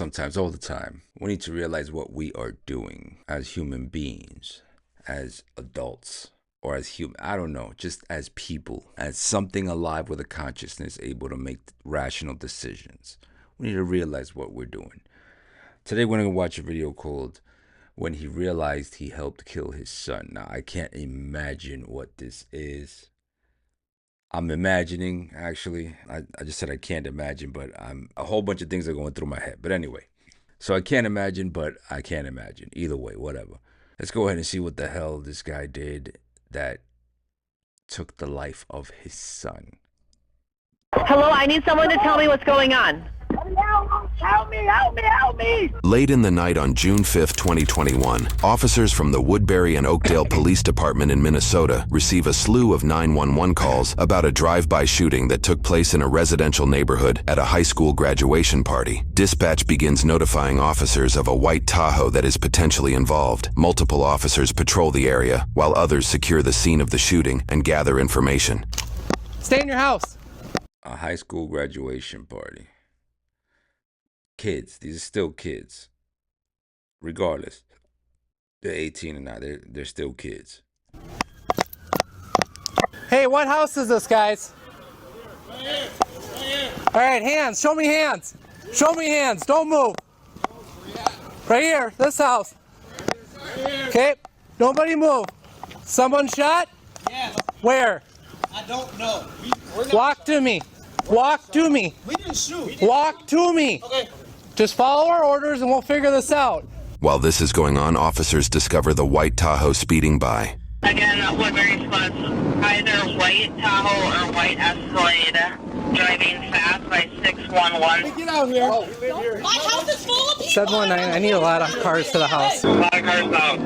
Sometimes, all the time, we need to realize what we are doing as human beings, as adults, or as human, I don't know, just as people, as something alive with a consciousness able to make rational decisions. We need to realize what we're doing. Today we're going to watch a video called When He Realized He Helped Kill His Son. Now, I can't imagine what this is. I'm imagining, actually. I just said I can't imagine, but a whole bunch of things are going through my head. But anyway, so I can't imagine, but I can't imagine. Either way, whatever. Let's go ahead and see what the hell this guy did that took the life of his son. Hello, I need someone to tell me what's going on. Help me, help me, help me! Late in the night on June 5th, 2021, officers from the Woodbury and Oakdale Police Department in Minnesota receive a slew of 911 calls about a drive-by shooting that took place in a residential neighborhood at a high school graduation party. Dispatch begins notifying officers of a white Tahoe that is potentially involved. Multiple officers patrol the area, while others secure the scene of the shooting and gather information. Stay in your house. A high school graduation party. Kids, these are still kids. Regardless, they're 18 and now, they're still kids. Hey, what house is this, guys? Right here. All right, hands. Show me hands. Show me hands. Don't move. Right here, this house. Okay, nobody move. Someone shot? Yes. Where? I don't know. Walk to me. Walk to me. We didn't shoot. Walk to me. Okay. Just follow our orders and we'll figure this out. While this is going on, officers discover the white Tahoe speeding by. Again, Woodbury squads, either white Tahoe or white Escalade, driving fast by 611. Get out here. Oh, we live here. My house is full of people. 719, I need a lot of cars to the house. A lot of cars out.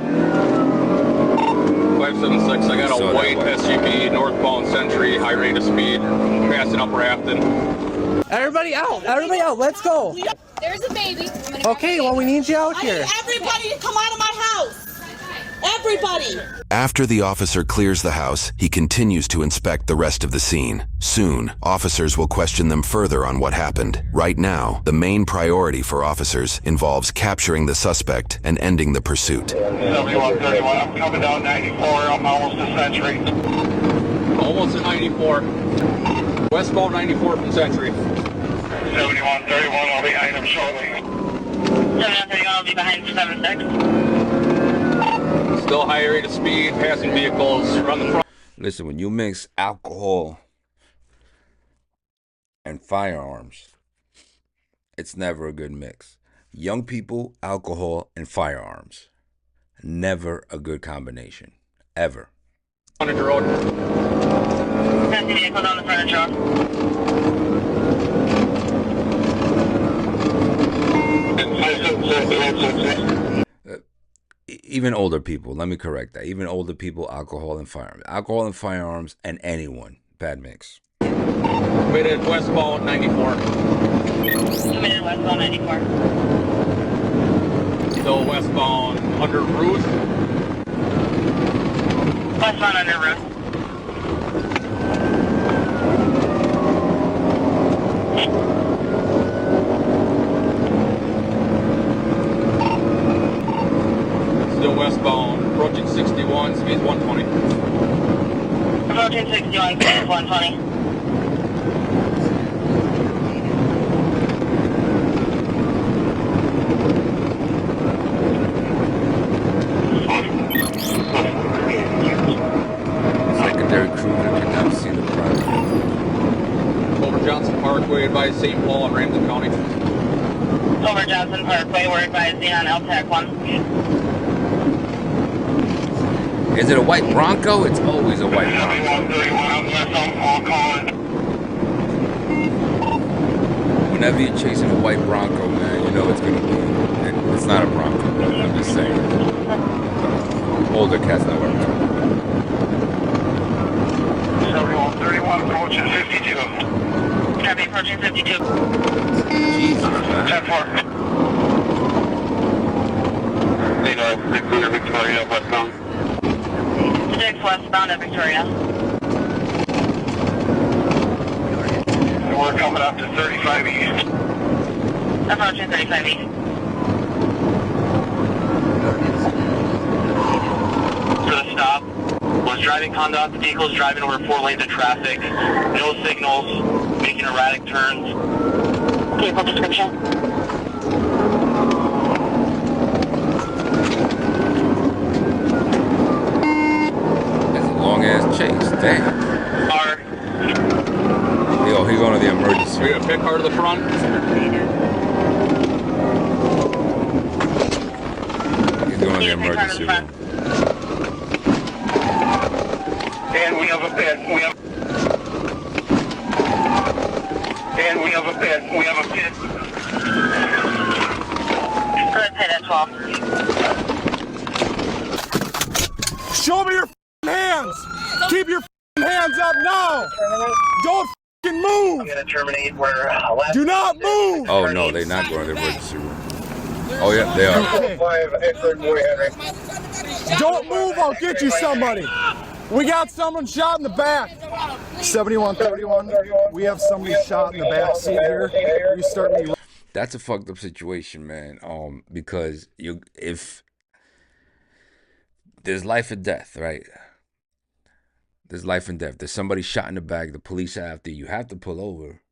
576, I got a white SUV, northbound Century, high rate of speed, passing up Rafton. Everybody out, let's go. There's a baby. Okay, well, we need you out I here. need everybody to come out of my house. Everybody. After the officer clears the house, he continues to inspect the rest of the scene. Soon, officers will question them further on what happened. Right now, the main priority for officers involves capturing the suspect and ending the pursuit. 7131, I'm coming down 94, I'm almost to Century. Almost to 94. Westbound 94 from Century. 7131, I'll be behind him shortly. 7131, I'll be behind 76. Still high rate of speed, passing vehicles, run the front. Listen, when you mix alcohol and firearms, it's never a good mix. Young people, alcohol, and firearms. Never a good combination. Ever. Frontage road. Passing vehicles on the frontage road. Even older people, let me correct that. Even older people, alcohol and firearms. Alcohol and firearms and anyone. Bad mix. Committed westbound 94. Committed westbound 94. Still westbound under Ruth. Westbound under Ruth. Still westbound, approaching 61, speed 120. Approaching 61, speed 120. Secondary cruiser cannot see the project. Over Johnson Parkway by St. Paul in Ramsey County. Over Johnson Parkway, we're advising on LTAC 1. Is it a white Bronco? It's always a white Bronco. 7131, I'm left on call. Whenever you're chasing a white Bronco, man, you know it's gonna be. It's not a Bronco. I'm just saying. Older cats know what I'm talking about. 7131, approaching 52. Copy, approaching 52. Jesus, man. 10-4. They know, Victoria, westbound. 6 westbound at Victoria. And we're coming up to 35 east. Approaching 35 east. For the stop was driving conduct. Vehicles driving over 4 lanes of traffic. No signals. Making erratic turns. Vehicle description. That's a long ass chase. Damn. Car. Yo, he going to the emergency. We're gonna pick car to the front. He's going to the emergency room. And we have a pit. We have a pit. We have a pit. Go ahead, pit at 12. Show me your hands. Keep your hands up now. Don't move. I'm gonna terminate where Do not move. Oh no, they're not going to the emergency room. Oh yeah, they are. Don't move. I'll get you somebody. We got someone shot in the back. 7131. We have somebody shot in the back seat here. You start me. That's a fucked up situation, man. Because if there's life and death, right? There's life and death. There's somebody shot in the back. The police are after you. You have to pull over,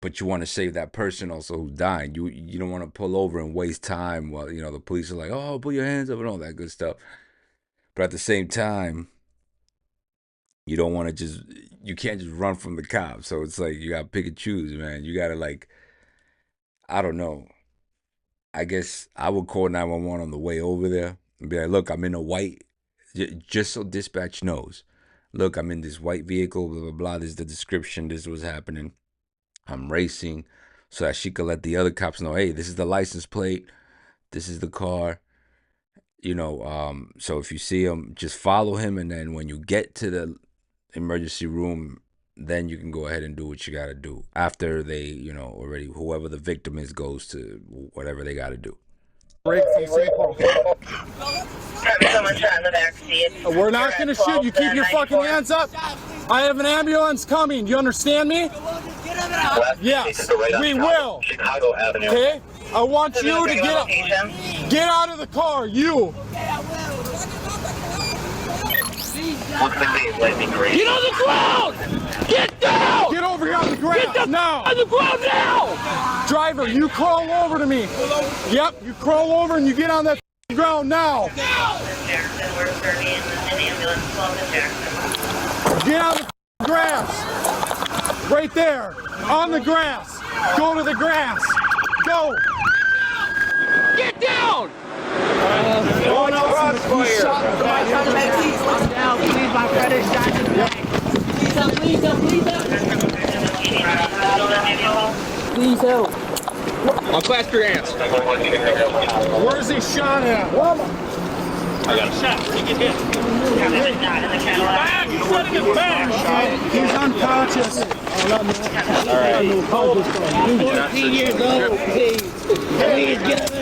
but you want to save that person also who's dying. You don't want to pull over and waste time while the police are like, oh, put your hands up and all that good stuff. But at the same time, you don't want to you can't just run from the cops. So it's like you got to pick and choose, man. You got to I don't know. I guess I would call 911 on the way over there and be like, look, I'm in a white, just so dispatch knows. Look, I'm in this white vehicle, blah, blah, blah. This is the description. This is what's happening. I'm racing so that she could let the other cops know, hey, this is the license plate. This is the car. So if you see him, just follow him. And then when you get to the emergency room, then you can go ahead and do what you got to do. After they, already, whoever the victim is goes to whatever they got to do. Someone shot in the back seat. We're not going to shoot. You keep your fucking hands up. I have an ambulance coming. You understand me? Yes, we will. Chicago Avenue. Okay? I want you to get out of the car. You. Get on the ground! Get down! Get over here on the ground now! On the ground now! Driver, you crawl over to me. Yep, you crawl over and you get on that ground now. Get on the grass. Right there. On the grass. Go to the grass. Go. Get down! No one else in the car. I'm down, please, my friend is shot in the back. Please help. Please help. I'll clasp your hands. Where is he shot at? I got a shot. He get hit. He's unconscious. All right. 14 years old, please. Please get him.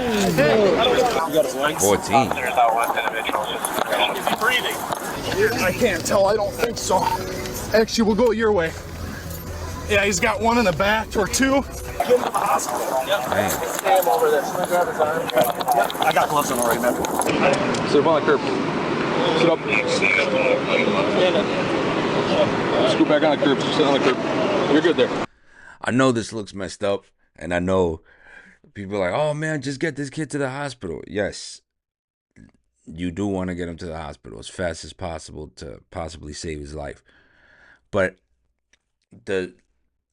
14. I can't tell. I don't think so. Actually, we'll go your way. Yeah, he's got one in the back or two. Get him to the hospital. Damn. Over there. Somebody grab his arm. Yep, I got gloves on already, man. Sit up on the curb. Sit up. Scoot back on the curb. Sit on the curb. You're good there. I know this looks messed up, and I know people are like, oh man, just get this kid to the hospital. Yes, you do want to get him to the hospital as fast as possible to possibly save his life. But the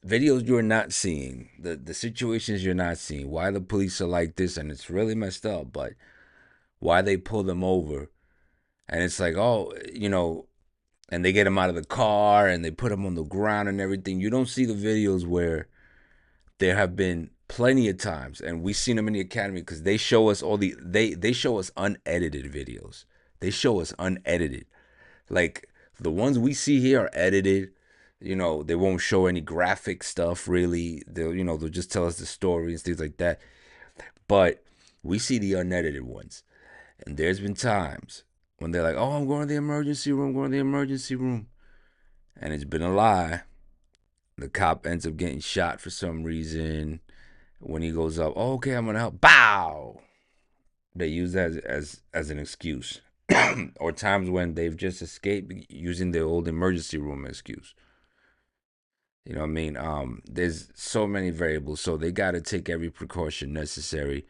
videos you're not seeing, the situations you're not seeing, why the police are like this, and it's really messed up, but why they pull them over, and it's like, oh, and they get him out of the car, and they put him on the ground and everything. You don't see the videos where there have been plenty of times, and we've seen them in the academy, because they show us they show us unedited videos. They show us unedited. Like, the ones we see here are edited. They won't show any graphic stuff, really. They'll just tell us the story and things like that. But we see the unedited ones. And there's been times when they're like, oh, I'm going to the emergency room. And it's been a lie. The cop ends up getting shot for some reason. when he goes up, oh, okay, I'm gonna help. Bow. They use that as an excuse, or times when they've just escaped using the old emergency room excuse. You know what I mean? There's so many variables, so they got to take every precaution necessary.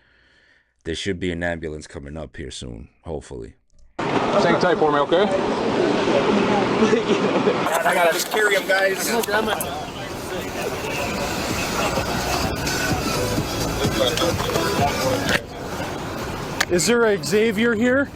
There should be an ambulance coming up here soon, hopefully. Hang tight for me, okay? I gotta just carry him, guys. Is there a Xavier here?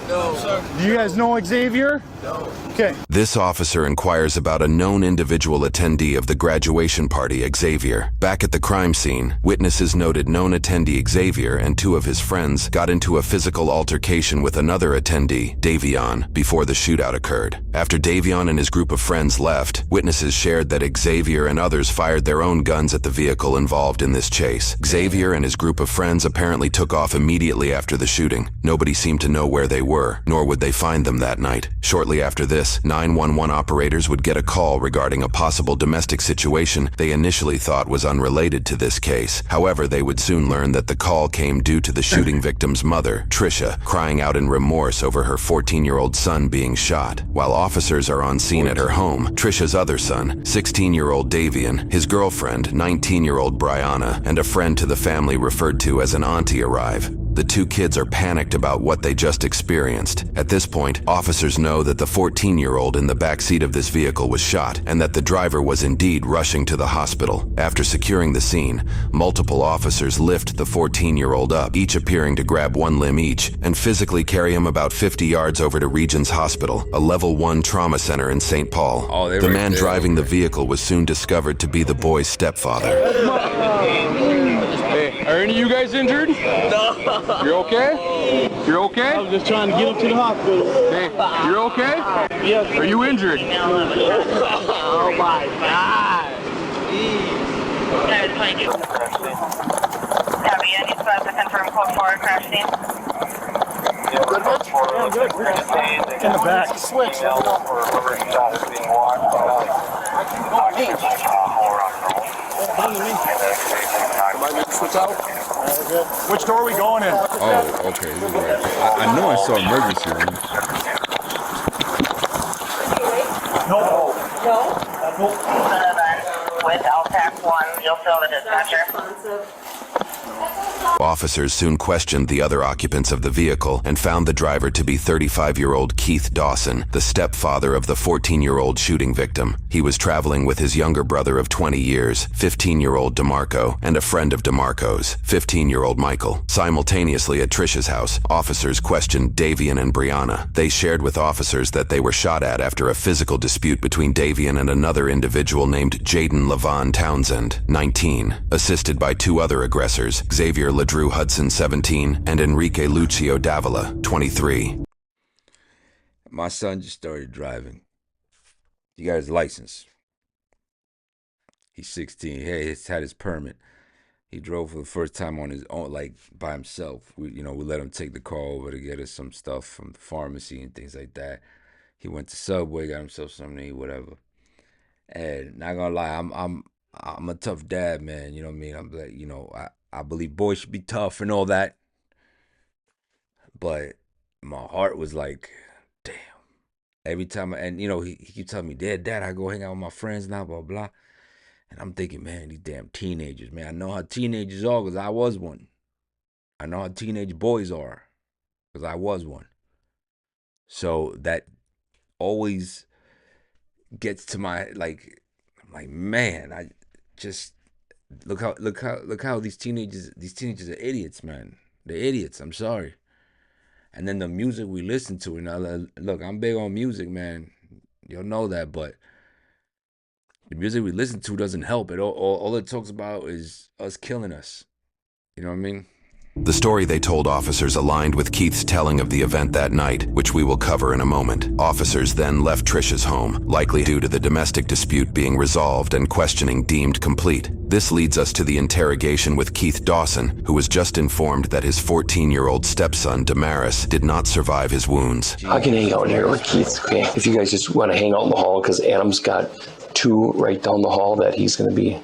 No, sir. Do you guys know Xavier? No. Okay. This officer inquires about a known individual attendee of the graduation party, Xavier. Back at the crime scene, witnesses noted known attendee Xavier and two of his friends got into a physical altercation with another attendee, Davion, before the shootout occurred. After Davion and his group of friends left, witnesses shared that Xavier and others fired their own guns at the vehicle involved in this chase. Xavier and his group of friends apparently took off immediately after the shooting. Nobody seemed to know where they were, nor would they find them that night. Shortly after this, 911 operators would get a call regarding a possible domestic situation they initially thought was unrelated to this case. However, they would soon learn that the call came due to the shooting victim's mother, Trisha, crying out in remorse over her 14-year-old son being shot. While officers are on scene at her home, Trisha's other son, 16-year-old Davian, his girlfriend, 19-year-old Brianna, and a friend to the family referred to as an auntie arrive. The two kids are panicked about what they just experienced. At this point, officers know that the 14-year-old in the backseat of this vehicle was shot and that the driver was indeed rushing to the hospital. After securing the scene, multiple officers lift the 14-year-old up, each appearing to grab one limb each, and physically carry him about 50 yards over to Regions Hospital, a level 1 trauma center in St. Paul. The man driving the vehicle was soon discovered to be the boy's stepfather. Hey, are any of you guys injured? No. You're okay? You're okay? I was just trying to get him to the hospital. Hey, you're okay? Yes. Are you injured? Oh my God. Copy, I need to confirm code 4 crash scene. In the back. Switch. Which door are we going in? Oh, okay. I know I saw emergency room. No. With LTAC 1, you'll fill the dispatcher. Officers soon questioned the other occupants of the vehicle and found the driver to be 35-year-old Keith Dawson, the stepfather of the 14-year-old shooting victim. He was traveling with his younger brother of 20 years, 15-year-old DeMarco, and a friend of DeMarco's, 15-year-old Michael. Simultaneously at Trisha's house, officers questioned Davian and Brianna. They shared with officers that they were shot at after a physical dispute between Davian and another individual named Jaden Levon Townsend, 19, assisted by two other aggressors, Xavier LeDrew Hudson, 17, and Enrique Lucio Davila, 23. My son just started driving. He got his license. He's 16. Hey, he's had his permit. He drove for the first time on his own, like by himself. We let him take the car over to get us some stuff from the pharmacy and things like that. He went to Subway, got himself something to eat, whatever. And not gonna lie, I'm a tough dad, man. You know what I mean? I'm like, I believe boys should be tough and all that. But my heart was like, damn. Every time, he keep telling me, Dad, I go hang out with my friends now, blah, blah. And I'm thinking, man, these damn teenagers, man. I know how teenagers are because I was one. I know how teenage boys are because I was one. So that always gets to my, I'm like, man, I just... Look how these teenagers are idiots, man. They're idiots. I'm sorry. And then the music we listen to, and look, I'm big on music, man. You'll know that, but the music we listen to doesn't help. All it talks about is us killing us. You know what I mean? The story they told officers aligned with Keith's telling of the event that night, which we will cover in a moment. Officers then left Trisha's home, likely due to the domestic dispute being resolved and questioning deemed complete. This leads us to the interrogation with Keith Dawson, who was just informed that his 14-year-old stepson, Damaris, did not survive his wounds. I can hang out here with Keith, okay? If you guys just want to hang out in the hall, because Adam's got two right down the hall that he's going to be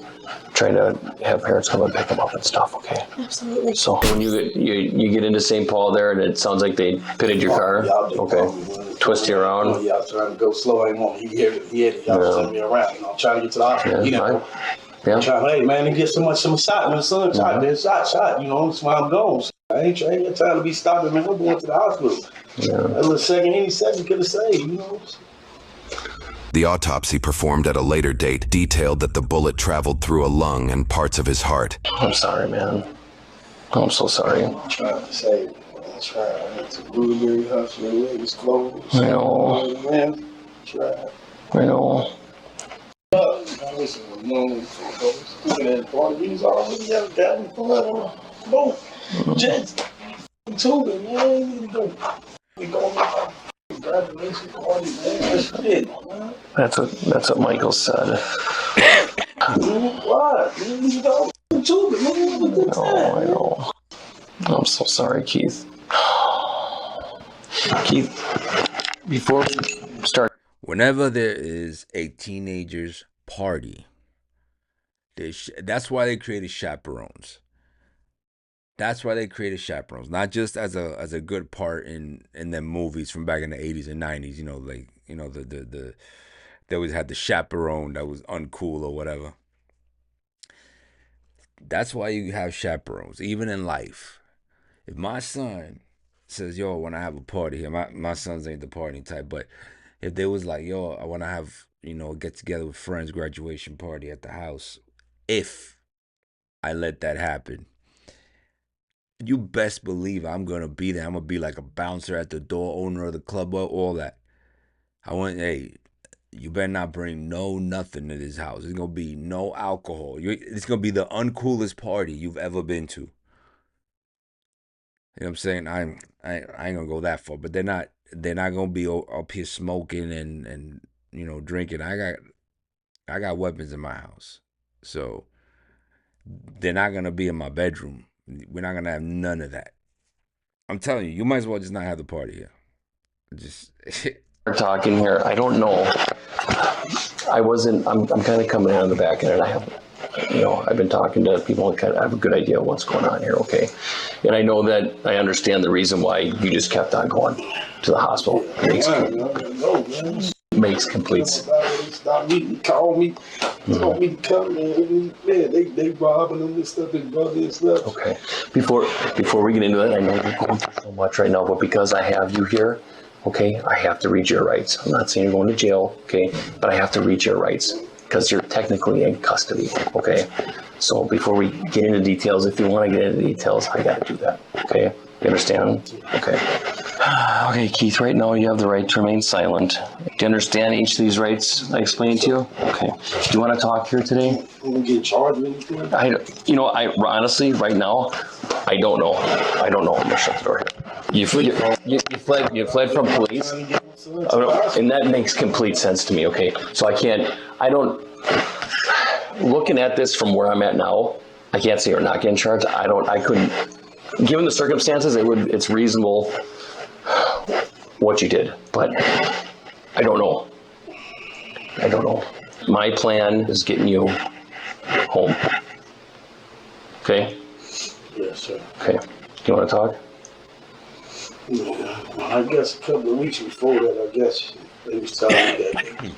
try to have parents come and pick them up and stuff, okay? Absolutely. So when you get into St. Paul there, and it sounds like they pitted your car, okay? Twist you around. Yeah, I was trying to go slow. I didn't want he had y'all sending me around. You know, I'm trying to get to the hospital. Yeah. Hey man, they get some shot. When the sun shot, then shot. You know, that's why I'm gone. I ain't got time to be stopping, man. I'm going to the hospital. Yeah. That little any second could have saved, you know. The autopsy performed at a later date detailed that the bullet traveled through a lung and parts of his heart. I'm sorry, man. I'm so sorry. I'm trying to save. I tried. I went to Woodbury Hospital. It was closed. I know. Man, tried. I know. Listen, look at that party. He's already out there. Both. Jets. Tubing, man. We need to go. We go. Graduation party, man. That's it, man. That's what Michael said. What? Man, we go. Tubing, man. Have a good time. I know. I'm so sorry, Keith. Keith, before we start. Whenever there is a teenager's party, that's why they created chaperones. That's why they created chaperones, not just as a good part in them movies from back in the 80s and 90s. You know, like they always had the chaperone that was uncool or whatever. That's why you have chaperones, even in life. If my son says, "Yo, when I have a party here," my sons ain't the party type, but if they was like, "Yo, I want to have a get together with friends, graduation party at the house," if I let that happen, you best believe I'm going to be there. I'm going to be like a bouncer at the door, owner of the club, all that. Hey, you better not bring nothing to this house. There's going to be no alcohol. It's going to be the uncoolest party you've ever been to. You know what I'm saying? I ain't going to go that far, but they're not going to be up here smoking and drinking. I got weapons in my house. So they're not going to be in my bedroom. We're not going to have none of that. I'm telling you, you might as well just not have the party here. Just We're talking here. I don't know. I'm kind of coming out of the back end, and I have, I've been talking to people and kind of have a good idea of what's going on here, okay? And I know that I understand the reason why you just kept on going to the hospital. Makes complete sense. They stopped me, call me, told me to come, man. They robbing them and stuff, his brother and stuff. Okay. Before we get into that, I know you're going through so much right now, but because I have you here, okay, I have to read your rights. I'm not saying you're going to jail, okay, but I have to read your rights because you're technically in custody, okay? So before we get into details, if you want to get into details, I got to do that, okay? You understand? Okay. Okay, Keith, right now you have the right to remain silent. Do you understand each of these rights I explained to you? Okay. Do you want to talk here today? I'm going to get charged with anything? I honestly, right now, I don't know. I'm going to shut the door here. You fled from police, and that makes complete sense to me, okay? So looking at this from where I'm at now, I can't say you're not getting charged. I couldn't, given the circumstances, it's reasonable what you did, but I don't know. My plan is getting you home. Okay? Yes, sir. Okay. Do you want to talk? Yeah. I guess a couple of weeks before that, I guess they was telling me that they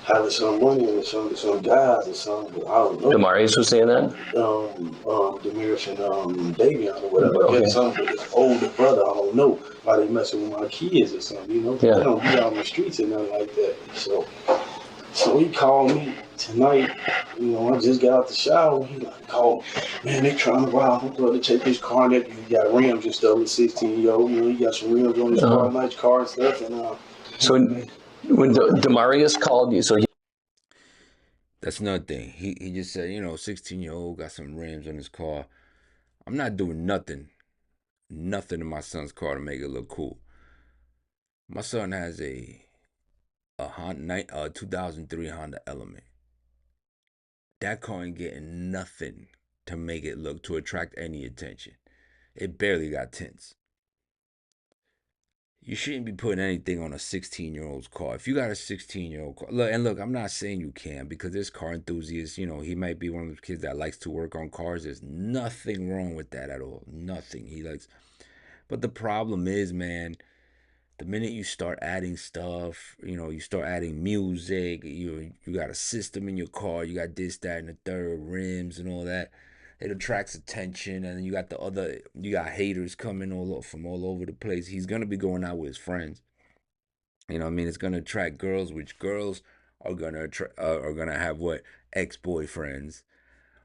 having some money and some guys or something. I don't know. Demarius was saying that? Demarius and Davion or whatever. Okay. I guess something with his older brother. I don't know why they messing with my kids or something, Yeah. They don't be out on the streets and nothing like that. So he called me tonight. I just got out the shower. He called, man, they trying to rob my brother, take his car. And he got rims and stuff with 16-year-old. He got some rims on his car, nice car and stuff. And so when Demarius called you, that's another thing. He just said, 16-year-old got some rims on his car. I'm not doing nothing in my son's car to make it look cool. My son has a 2003 Honda Element. That car ain't getting nothing to make it look, to attract any attention. It barely got tints. you shouldn't be putting anything on a 16-year-old's car. If you got a 16-year-old car, look, I'm not saying you can, because there's car enthusiasts. He might be one of those kids that likes to work on cars. There's nothing wrong with that at all. Nothing. He likes, but the problem is, man, the minute you start adding stuff, you start adding music, you got a system in your car, you got this, that, and the third, rims and all that. It attracts attention, and then you got haters coming from all over the place. He's gonna be going out with his friends. You know what I mean? It's gonna attract girls, which girls are gonna have what, ex-boyfriends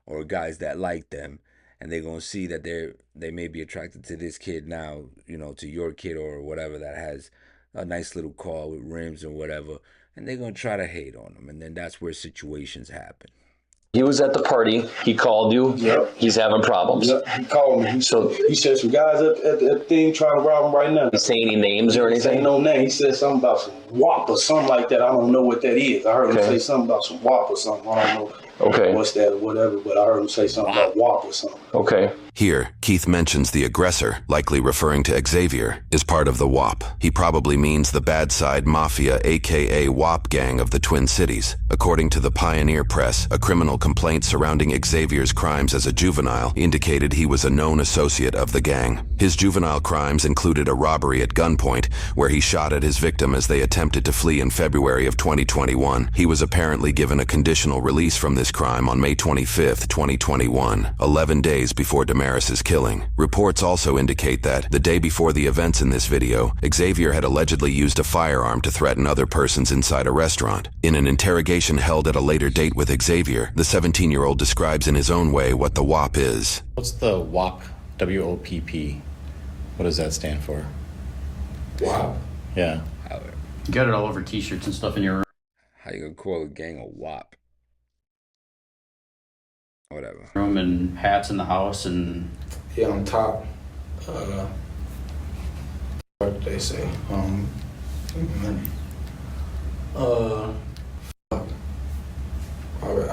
or guys that like them, and they're gonna see that they may be attracted to this kid now, to your kid or whatever, that has a nice little car with rims or whatever, and they're gonna try to hate on them, and then that's where situations happen. He was at the party. He called you. Yep. He's having problems. Yep. He called me. He said some guys at the thing trying to rob him right now. He say any names or anything? Ain't no name. He said something about some WAP or something like that. I don't know what that is. I heard him say something about some WAP or something. I don't know what's that or whatever, but I heard him say something about WAP or something. Okay. Here, Keith mentions the aggressor, likely referring to Xavier, is part of the WAP. He probably means the Bad Side Mafia, aka WAP gang of the Twin Cities. According to the Pioneer Press, a criminal complaint surrounding Xavier's crimes as a juvenile indicated he was a known associate of the gang. His juvenile crimes included a robbery at gunpoint, where he shot at his victim as they attempted to flee in February of 2021. He was apparently given a conditional release from this crime on May 25th, 2021, 11 days before Damaris's killing. Reports also indicate that, the day before the events in this video, Xavier had allegedly used a firearm to threaten other persons inside a restaurant. In an interrogation held at a later date with Xavier, the 17-year-old describes in his own way what the WAP is. What's the WAP? WOPP. What does that stand for? WAP? Yeah. You got it all over t-shirts and stuff in your room. How you gonna call a gang a WAP? Whatever. Room and hats in the house and... Yeah, on top. What did they say? I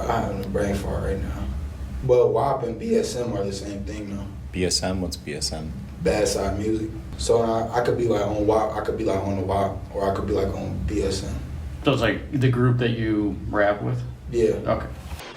have no brain fart right now. But WAP and BSM are the same thing though. BSM? What's BSM? Bad Side Music. So I could be like on WAP, I could be like on the WAP, or I could be like on BSM. So it's like the group that you rap with? Yeah. Okay.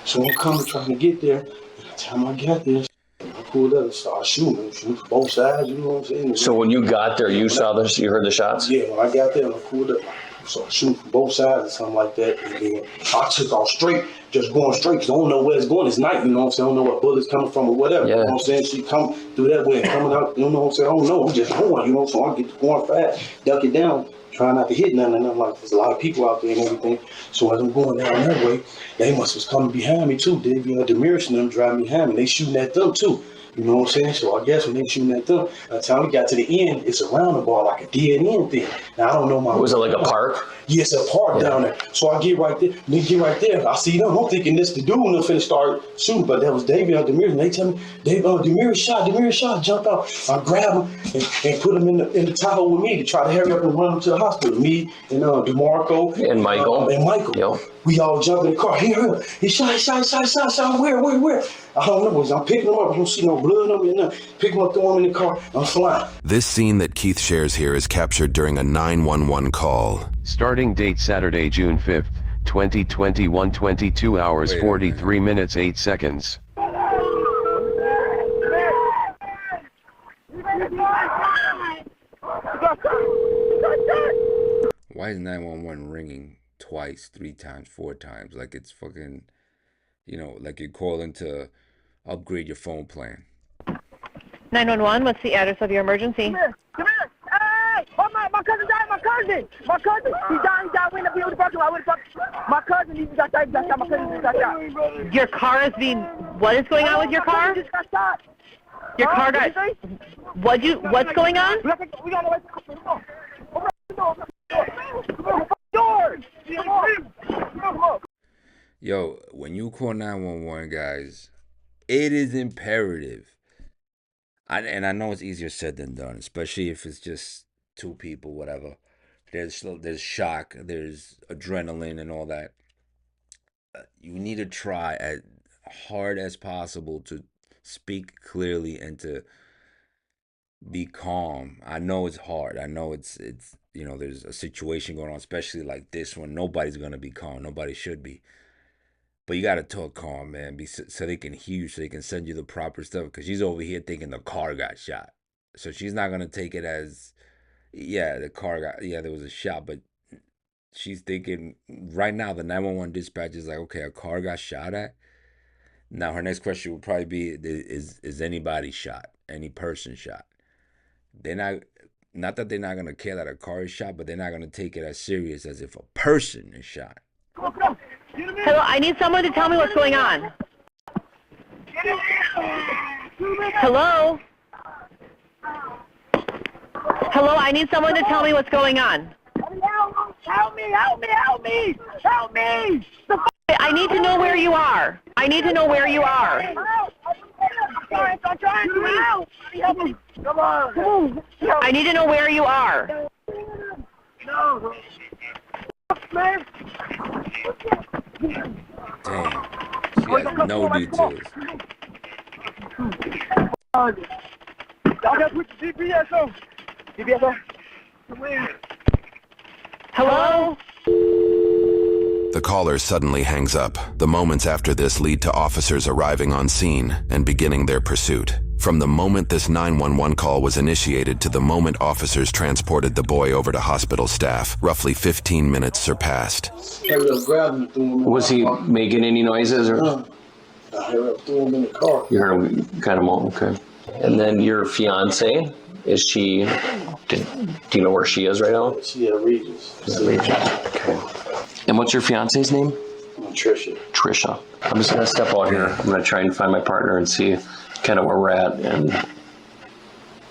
So I'm coming trying to get there. By the time I got there, I pulled up and started shooting from both sides, you know what I'm saying? So when you got there, you heard the shots? Yeah, when I got there and I pulled up, I started shooting from both sides or something like that. And then I took off straight, just going straight, because I don't know where it's going. It's night, you know what I'm saying? I don't know where bullets coming from or whatever. Yeah. You know what I'm saying? She come through that way and coming out, you know what I'm saying? I don't know, I'm just going, you know, so I get to going fast, duck it down, trying not to hit nothing, and I'm like, there's a lot of people out there and everything. So as I'm going down that way, they must was coming behind me too. Damaris and them driving behind me. They shooting at them too. You know what I'm saying? So I guess when they shooting at them, by the time we got to the end, it's a roundabout, like a dead end thing. Now I don't know my. Was it like a park? Yes, a park down there. So I get right there. They get right there. I see them. I'm thinking this the dude, and I'm finna start shooting. But that was David Damaris, and they tell me, Damaris shot, jump out. I grab him and put him in the Tahoe with me to try to hurry up and run him to the hospital. Me and DeMarco and Michael. Yep. We all jump in the car. He shot. Where? I don't know. I'm picking him up. I don't see no blood on me or nothing. Pick him up, throw him in the car. I'm flying. This scene that Keith shares here is captured during a 911 call. Starting date Saturday, June 5th, 2021, 22 hours, 43 minutes, 8 seconds. Why is 911 ringing twice, 3 times, 4 times? Like it's fucking, like you're calling to upgrade your phone plan. 911, what's the address of your emergency? Come here. Hey! Oh, my cousin died, my cousin! He died, we in the parking lot, my cousin, he got shot, my cousin just got shot. Your car is being, what is going on with your car? Just got shot. Your car got, what's going on? We got to doors! Yo, when you call 911, guys, it is imperative. And I know it's easier said than done, especially if it's just 2 people, whatever. There's shock, there's adrenaline and all that. You need to try as hard as possible to speak clearly and to be calm. I know it's hard. I know it's you know, there's a situation going on, especially like this one. Nobody's gonna be calm. Nobody should be. But you gotta talk calm, man, so they can hear you, so they can send you the proper stuff. Because she's over here thinking the car got shot, so she's not gonna take it as, yeah, the car got, yeah, there was a shot, but she's thinking right now the 911 dispatch is like, okay, a car got shot at. Now her next question would probably be, is anybody shot? Any person shot? They're not that they're not gonna care that a car is shot, but they're not gonna take it as serious as if a person is shot. Hello, I need someone to tell me what's going on. Hello? Hello, I need someone to tell me what's going on. Help me, help me, help me, help me! I need to know where you are. I need to know where you are. I'm trying to help! Help me! Come on! Come on! I need to know where you are. No! Man! Damn. She has no details. Y'all gotta put the GPS on. GPS on. Come in. Hello? The caller suddenly hangs up. The moments after this lead to officers arriving on scene and beginning their pursuit. From the moment this 911 call was initiated to the moment officers transported the boy over to hospital staff, roughly 15 minutes surpassed. Was he making any noises? Or? I heard up threw him in the car. You heard him kind of moan, okay. And then your fiance, is she, do you know where she is right now? She at Regis. Okay. And what's your fiance's name? Trisha. Trisha. I'm just going to step out here. I'm going to try and find my partner and see kind of where we're at and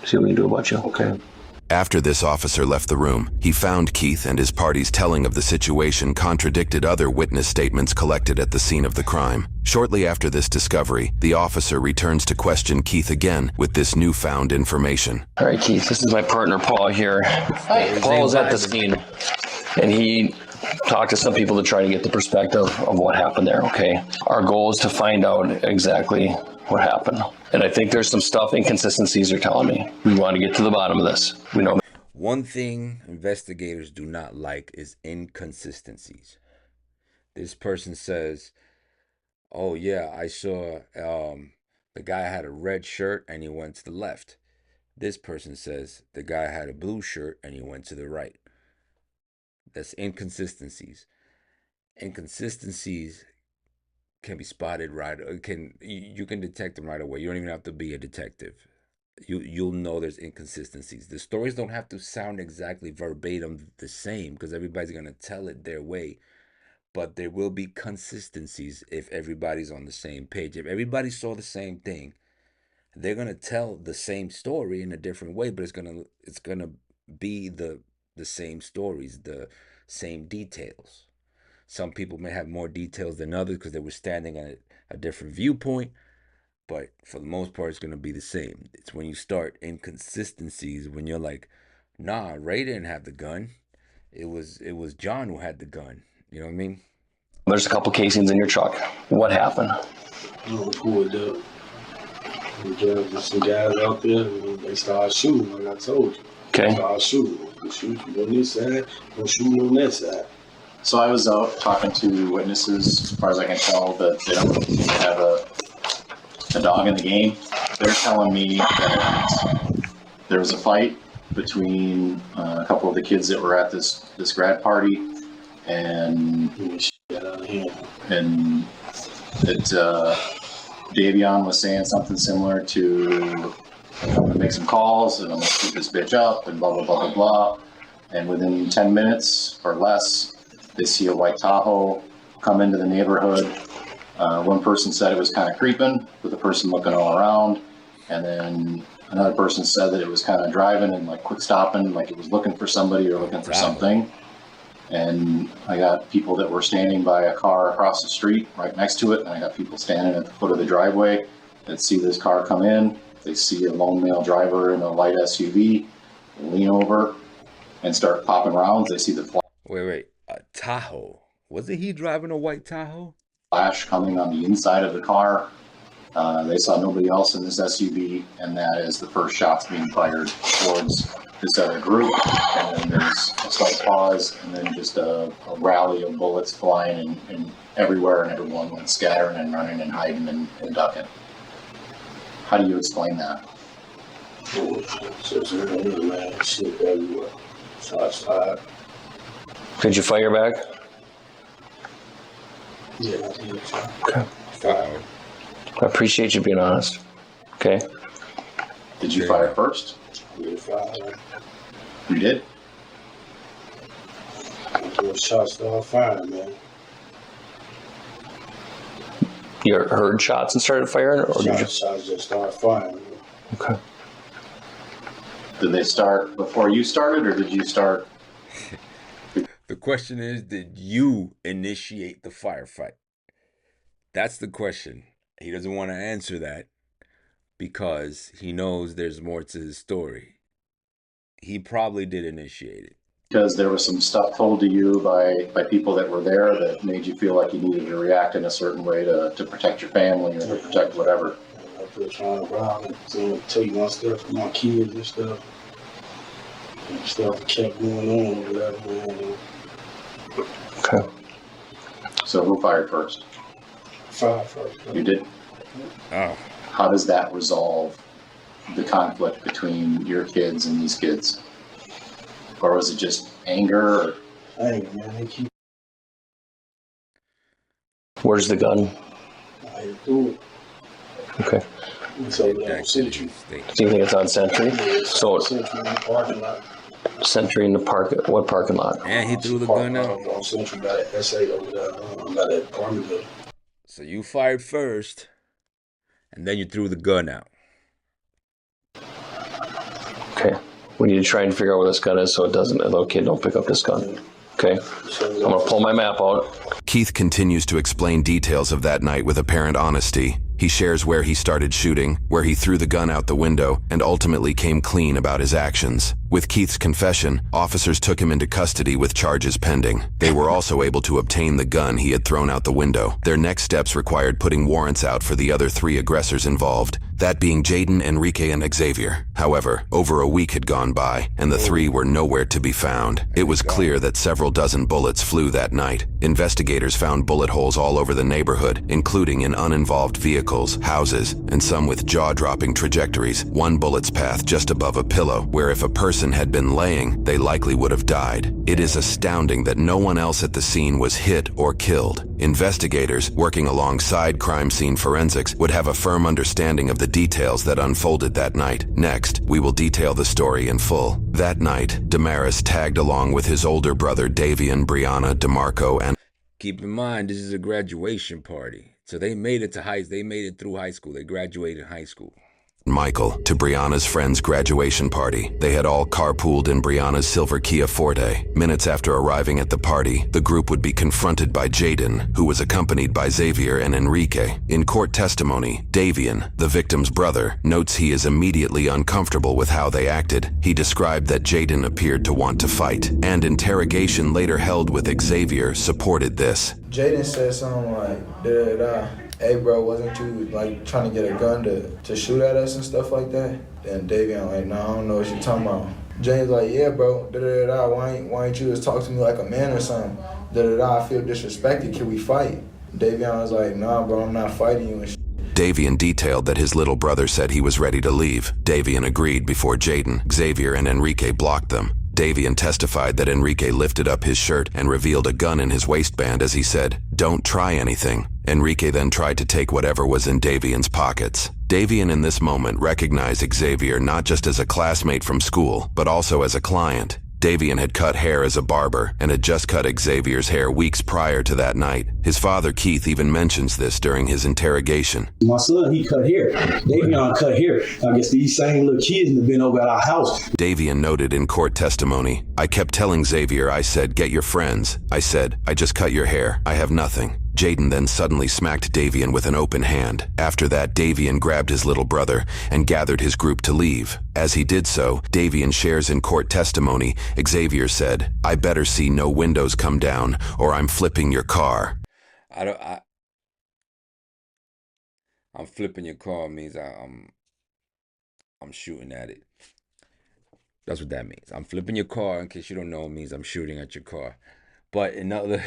see what we can do about you, okay? After this officer left the room, he found Keith and his party's telling of the situation contradicted other witness statements collected at the scene of the crime. Shortly after this discovery, the officer returns to question Keith again with this newfound information. All right, Keith, this is my partner, Paul, here. Hi. Paul was at the scene, and he talked to some people to try to get the perspective of what happened there, okay? Our goal is to find out exactly what happened. And I think there's some stuff, inconsistencies are telling me. We want to get to the bottom of this. We know. One thing investigators do not like is inconsistencies. This person says, oh yeah, I saw the guy had a red shirt and he went to the left. This person says the guy had a blue shirt and he went to the right. That's inconsistencies. Inconsistencies can be spotted right. You can detect them right away. You don't even have to be a detective. You'll know there's inconsistencies. The stories don't have to sound exactly verbatim the same because everybody's gonna tell it their way. But there will be consistencies if everybody's on the same page. If everybody saw the same thing, they're gonna tell the same story in a different way, but it's gonna be the same stories, the same details. Some people may have more details than others because they were standing at a different viewpoint, but for the most part, it's going to be the same. It's when you start inconsistencies, when you're like, nah, Ray didn't have the gun. It was John who had the gun. You know what I mean? There's a couple casings in your truck. What happened? Pulled up. There's some guys out there, and they started shooting, like I told you. Okay. They started shooting. They shoot you on this side, they shoot you on that side. So I was out talking to witnesses, as far as I can tell, that they don't have a dog in the game. They're telling me that there was a fight between a couple of the kids that were at this grad party, and that Davion was saying something similar to, I'm gonna make some calls and I'm gonna keep this bitch up and blah, blah, blah, blah, blah. And within 10 minutes or less, they see a white Tahoe come into the neighborhood. One person said it was kind of creeping, with the person looking all around. And then another person said that it was kind of driving and like quick stopping, like it was looking for somebody or looking for something. And I got people that were standing by a car across the street right next to it. And I got people standing at the foot of the driveway that see this car come in. They see a lone male driver in a light SUV, lean over and start popping rounds. They see the Wait. A Tahoe. Wasn't he driving a white Tahoe? flash coming on the inside of the car. They saw nobody else in this SUV, and that is the first shots being fired towards this other group. And then there's a slight pause, and then just a rally of bullets flying and everywhere, and everyone went scattering and running and hiding and ducking. How do you explain that? Man, shit everywhere. Shots fired. Did you fire back? Yeah, I did. Okay. Fired. I appreciate you being honest. Okay. Did you fire first? Yeah, fired. You did? Those shots started firing, man. You heard shots and started firing, or did you? Shots just started firing. Man. Okay. Did they start before you started, or did you start? The question is, did you initiate the firefight? That's the question. He doesn't want to answer that because he knows there's more to his story. He probably did initiate it. Because there was some stuff told to you by people that were there that made you feel like you needed to react in a certain way to protect your family or to protect whatever. I've been trying to rob and take my stuff from my kids and stuff. And stuff kept going on or whatever, man. Okay. So who fired first? Fired first. You did? Oh. How does that resolve the conflict between your kids and these kids? Or was it just anger? Or? Anger, man. They keep. Where's the gun? I threw it. Okay. So on Century. Do you think it's on Century? So Century in the parking lot. Century in the park. What parking lot? And he threw the gun out. On Century by the SA over there, by that apartment building. So you fired first, and then you threw the gun out. Okay. We need to try and figure out where this gun is so it doesn't. A little kid don't pick up this gun. Okay. I'm gonna pull my map out. Keith continues to explain details of that night with apparent honesty. He shares where he started shooting, where he threw the gun out the window, and ultimately came clean about his actions. With Keith's confession, officers took him into custody with charges pending. They were also able to obtain the gun he had thrown out the window. Their next steps required putting warrants out for the other 3 aggressors involved, that being Jaden, Enrique, and Xavier. However, over a week had gone by, and the 3 were nowhere to be found. It was clear that several dozen bullets flew that night. Investigators found bullet holes all over the neighborhood, including in uninvolved vehicles, houses, and some with jaw-dropping trajectories. One bullet's path just above a pillow, where if a person had been laying, they likely would have died. It is astounding that no one else at the scene was hit or killed. Investigators, working alongside crime scene forensics, would have a firm understanding of the details that unfolded that night. Next, we will detail the story in full. That night, Damaris tagged along with his older brother Davian, Brianna, DeMarco, and... Keep in mind, this is a graduation party. So they made it through high school. They graduated high school. Michael to Brianna's friend's graduation party. They had all carpooled in Brianna's silver Kia Forte. Minutes after arriving at the party, the group would be confronted by Jaden, who was accompanied by Xavier and Enrique. In court testimony, Davian, the victim's brother, notes he is immediately uncomfortable with how they acted. He described that Jaden appeared to want to fight, and interrogation later held with Xavier supported this. Jaden said something like, hey bro, wasn't you like trying to get a gun to shoot at us and stuff like that? Then Davian like, nah, I don't know what you're talking about. James like, yeah bro, why ain't you just talk to me like a man or something? I feel disrespected, can we fight? Davian was like, nah bro, I'm not fighting you and shit. Davian detailed that his little brother said he was ready to leave. Davian agreed before Jaden, Xavier, and Enrique blocked them. Davian testified that Enrique lifted up his shirt and revealed a gun in his waistband as he said, "Don't try anything." Enrique then tried to take whatever was in Davian's pockets. Davian in this moment recognized Xavier not just as a classmate from school, but also as a client. Davian had cut hair as a barber and had just cut Xavier's hair weeks prior to that night. His father, Keith, even mentions this during his interrogation. My son, he cut hair. Davian cut hair. I guess these same little kids have been over at our house. Davian noted in court testimony, "I kept telling Xavier, I said, get your friends. I said, I just cut your hair. I have nothing." Jaden then suddenly smacked Davian with an open hand. After that, Davian grabbed his little brother and gathered his group to leave. As he did so, Davian shares in court testimony, Xavier said, "I better see no windows come down or I'm flipping your car." I'm flipping your car means I'm shooting at it. That's what that means. I'm flipping your car. In case you don't know, it means I'm shooting at your car. But in on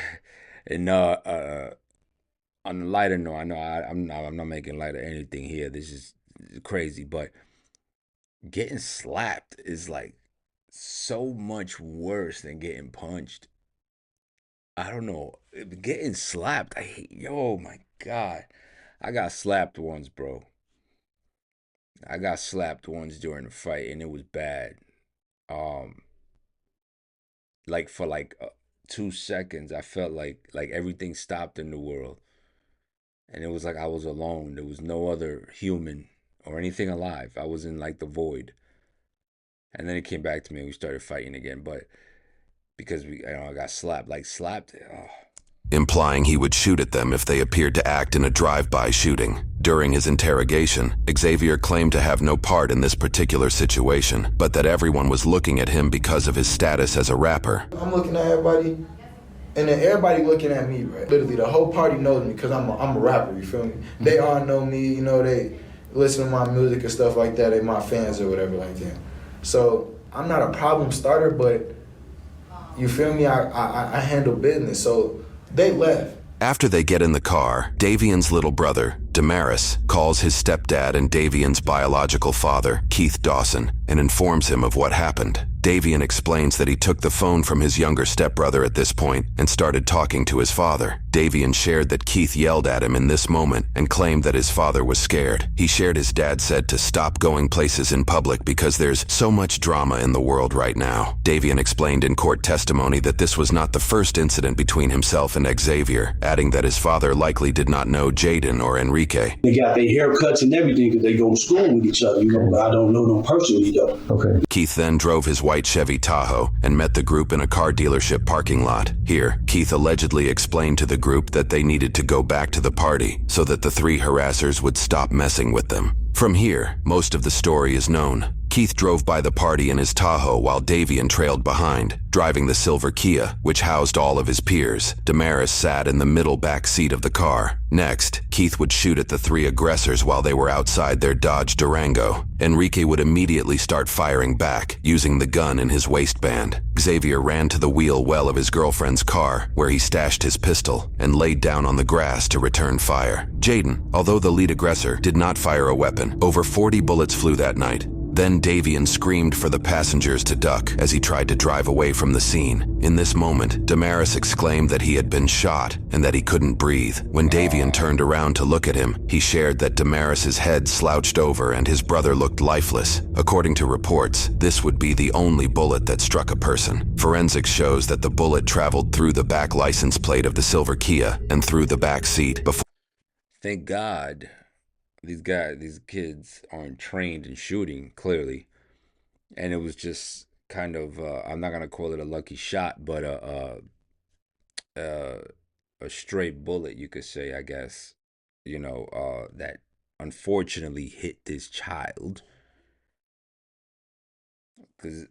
a lighter note, I know I'm not making light of anything here. This is crazy, but getting slapped is like so much worse than getting punched. I don't know. Getting slapped, I hate. Yo, my God, I got slapped once, bro. I got slapped once during a fight, and it was bad. Um, like for 2 seconds, I felt like everything stopped in the world, and it was like I was alone. There was no other human or anything alive. I was in like the void, and then it came back to me, and we started fighting again. But because I got slapped, like slapped. Oh. Implying he would shoot at them if they appeared to act in a drive-by shooting. During his interrogation, Xavier claimed to have no part in this particular situation, but that everyone was looking at him because of his status as a rapper. I'm looking at everybody, and then everybody looking at me, right? Literally, the whole party knows me because I'm a rapper, you feel me? They all know me, you know, they listen to my music and stuff like that. They my fans or whatever like that. So I'm not a problem starter, but you feel me? I handle business, so they left. After they get in the car, Davian's little brother, Damaris, calls his stepdad and Davian's biological father, Keith Dawson, and informs him of what happened. Davian explains that he took the phone from his younger stepbrother at this point and started talking to his father. Davian shared that Keith yelled at him in this moment and claimed that his father was scared. He shared his dad said to stop going places in public because there's so much drama in the world right now. Davian explained in court testimony that this was not the first incident between himself and Xavier, adding that his father likely did not know Jaden or Enrique. They got their haircuts and everything because they go to school with each other, you know, but I don't know them personally though. Okay. Keith then drove his white Chevy Tahoe and met the group in a car dealership parking lot. Here, Keith allegedly explained to the group that they needed to go back to the party so that the three harassers would stop messing with them. From here, most of the story is known. Keith drove by the party in his Tahoe while Davian trailed behind, driving the silver Kia, which housed all of his peers. Damaris sat in the middle back seat of the car. Next, Keith would shoot at the three aggressors while they were outside their Dodge Durango. Enrique would immediately start firing back, using the gun in his waistband. Xavier ran to the wheel well of his girlfriend's car, where he stashed his pistol, and laid down on the grass to return fire. Jaden, although the lead aggressor, did not fire a weapon. Over 40 bullets flew that night. Then Davian screamed for the passengers to duck as he tried to drive away from the scene. In this moment, Damaris exclaimed that he had been shot and that he couldn't breathe. When Davian turned around to look at him, he shared that Damaris's head slouched over and his brother looked lifeless. According to reports, this would be the only bullet that struck a person. Forensics shows that the bullet traveled through the back license plate of the silver Kia and through the back seat before. Thank God. These kids aren't trained in shooting, clearly. And it was just kind of, I'm not going to call it a lucky shot, but a straight bullet, you could say, I guess, that unfortunately hit this child. Because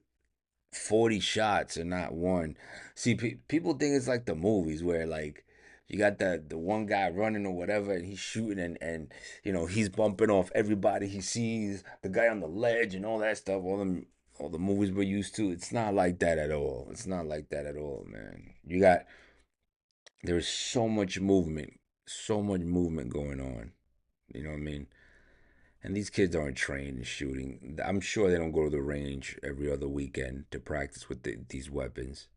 40 shots are not one. See, people think it's like the movies where, like, you got the one guy running or whatever, and he's shooting, and he's bumping off everybody he sees, the guy on the ledge and all that stuff, all the movies we're used to. It's not like that at all. It's not like that at all, man. There's so much movement going on. You know what I mean? And these kids aren't trained in shooting. I'm sure they don't go to the range every other weekend to practice with these weapons.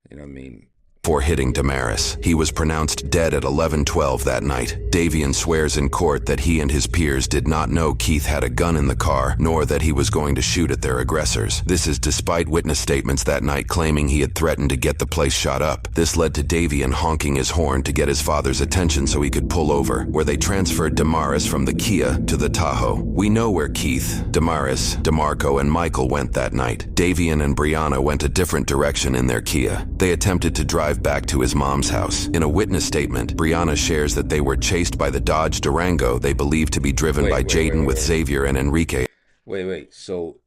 You know what I mean? For hitting Damaris. He was pronounced dead at 11:12 that night. Davian swears in court that he and his peers did not know Keith had a gun in the car, nor that he was going to shoot at their aggressors. This is despite witness statements that night claiming he had threatened to get the place shot up. This led to Davian honking his horn to get his father's attention so he could pull over, where they transferred Damaris from the Kia to the Tahoe. We know where Keith, Damaris, DeMarco, and Michael went that night. Davian and Brianna went a different direction in their Kia. They attempted to drive back to his mom's house. In a witness statement, Brianna shares that they were chased by the Dodge Durango they believe to be driven by Jaden with Xavier and Enrique. Wait. So,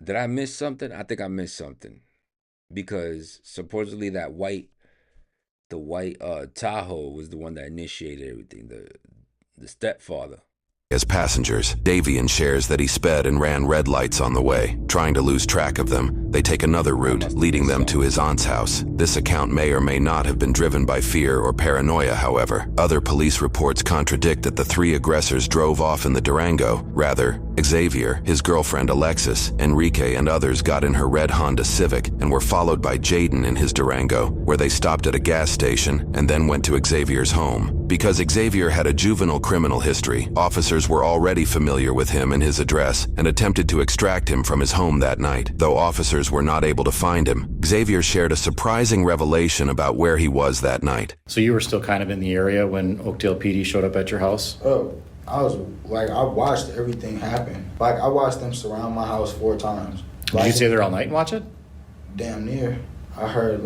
did I miss something? I think I missed something. Because supposedly that white the white Tahoe was the one that initiated everything. The stepfather. As passengers, Davian shares that he sped and ran red lights on the way. Trying to lose track of them, they take another route, leading them to his aunt's house. This account may or may not have been driven by fear or paranoia, however. Other police reports contradict that the three aggressors drove off in the Durango. Rather, Xavier, his girlfriend Alexis, Enrique, and others got in her red Honda Civic and were followed by Jaden in his Durango, where they stopped at a gas station and then went to Xavier's home. Because Xavier had a juvenile criminal history, officers were already familiar with him and his address and attempted to extract him from his home that night. Though officers were not able to find him, Xavier shared a surprising revelation about where he was that night. So you were still kind of in the area when Oakdale PD showed up at your house? Oh, I watched everything happen. Like, I watched them surround my house 4 times. Did you stay there all night and watch it? Damn near. I heard,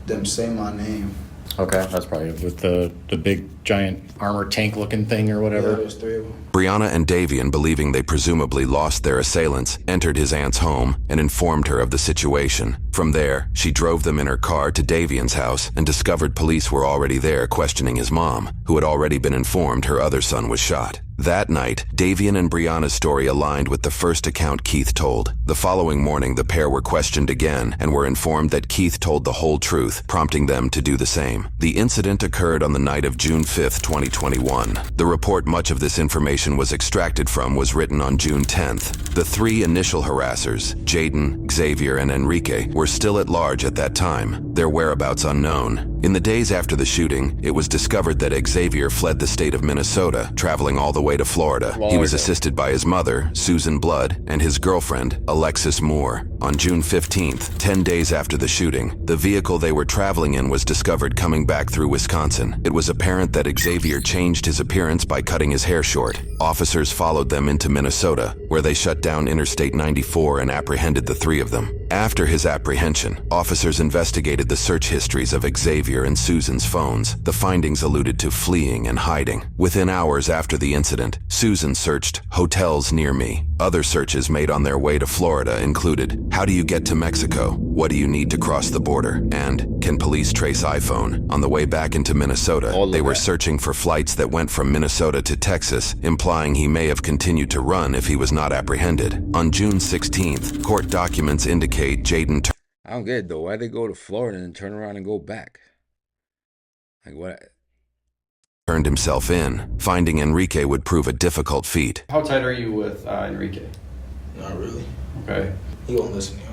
them say my name. Okay, that's probably with the big giant armor tank looking thing or whatever. Yeah, there's 3 of them. Brianna and Davian, believing they presumably lost their assailants, entered his aunt's home and informed her of the situation. From there, she drove them in her car to Davian's house and discovered police were already there questioning his mom, who had already been informed her other son was shot. That night, Davian and Brianna's story aligned with the first account Keith told. The following morning, the pair were questioned again and were informed that Keith told the whole truth, prompting them to do the same. The incident occurred on the night of June 5th, 2021. The report much of this information was extracted from was written on June 10th. The 3 initial harassers, Jaden, Xavier, and Enrique, were still at large at that time, their whereabouts unknown. In the days after the shooting, it was discovered that Xavier fled the state of Minnesota, traveling all the way to Florida. He was assisted by his mother, Susan Blood, and his girlfriend, Alexis Moore. On June 15th, 10 days after the shooting, the vehicle they were traveling in was discovered coming back through Wisconsin. It was apparent that Xavier changed his appearance by cutting his hair short. Officers followed them into Minnesota, where they shut down Interstate 94 and apprehended the 3 of them. After his apprehension, officers investigated the search histories of Xavier and Susan's phones. The findings alluded to fleeing and hiding. Within hours after the incident, Susan searched hotels near me. Other searches made on their way to Florida included, how do you get to Mexico? What do you need to cross the border? And can police trace iPhone? On the way back into Minnesota, they were searching for flights that went from Minnesota to Texas, implying he may have continued to run if he was not apprehended. On June 16th, court documents indicate Jaden... I don't get it though. Why they go to Florida and turn around and go back? Like what? Turned himself in. Finding Enrique would prove a difficult feat. How tight are you with Enrique? Not really. Okay. He won't listen to y'all.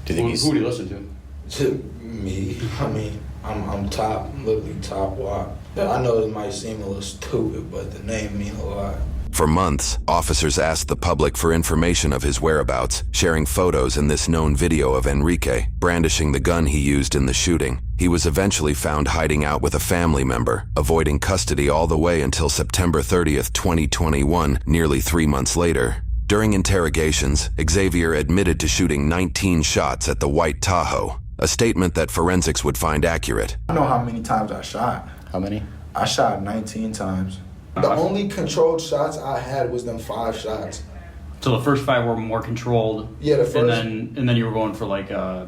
Do you think who do you listen to? To me. I mean, I'm top, literally top walk. I know it might seem a little stupid, but the name mean a lot. For months, officers asked the public for information of his whereabouts, sharing photos in this known video of Enrique, brandishing the gun he used in the shooting. He was eventually found hiding out with a family member, avoiding custody all the way until September 30th, 2021, nearly 3 months later. During interrogations, Xavier admitted to shooting 19 shots at the white Tahoe, a statement that forensics would find accurate. I know how many times I shot. How many? I shot 19 times. The only controlled shots I had was them 5 shots. So the first 5 were more controlled. Yeah, the first. And then you were going for like I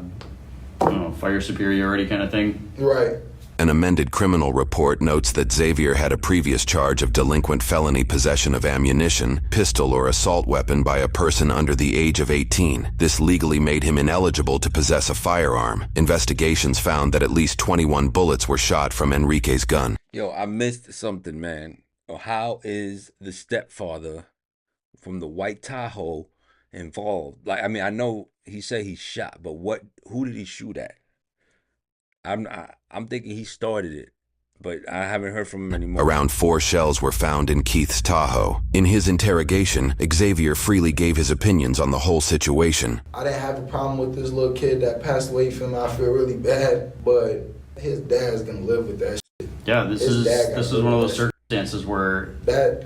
don't know, fire superiority kind of thing. Right. An amended criminal report notes that Xavier had a previous charge of delinquent felony possession of ammunition, pistol, or assault weapon by a person under the age of 18. This legally made him ineligible to possess a firearm. Investigations found that at least 21 bullets were shot from Enrique's gun. Yo, I missed something, man. How is the stepfather from the white Tahoe involved? Like, I mean, I know he said he shot, but who did he shoot at? I'm thinking he started it, but I haven't heard from him anymore. Around 4 shells were found in Keith's Tahoe. In his interrogation, Xavier freely gave his opinions on the whole situation. I didn't have a problem with this little kid that passed away from me. I feel really bad, but his dad's gonna live with that shit. Yeah, this is one of those circumstances where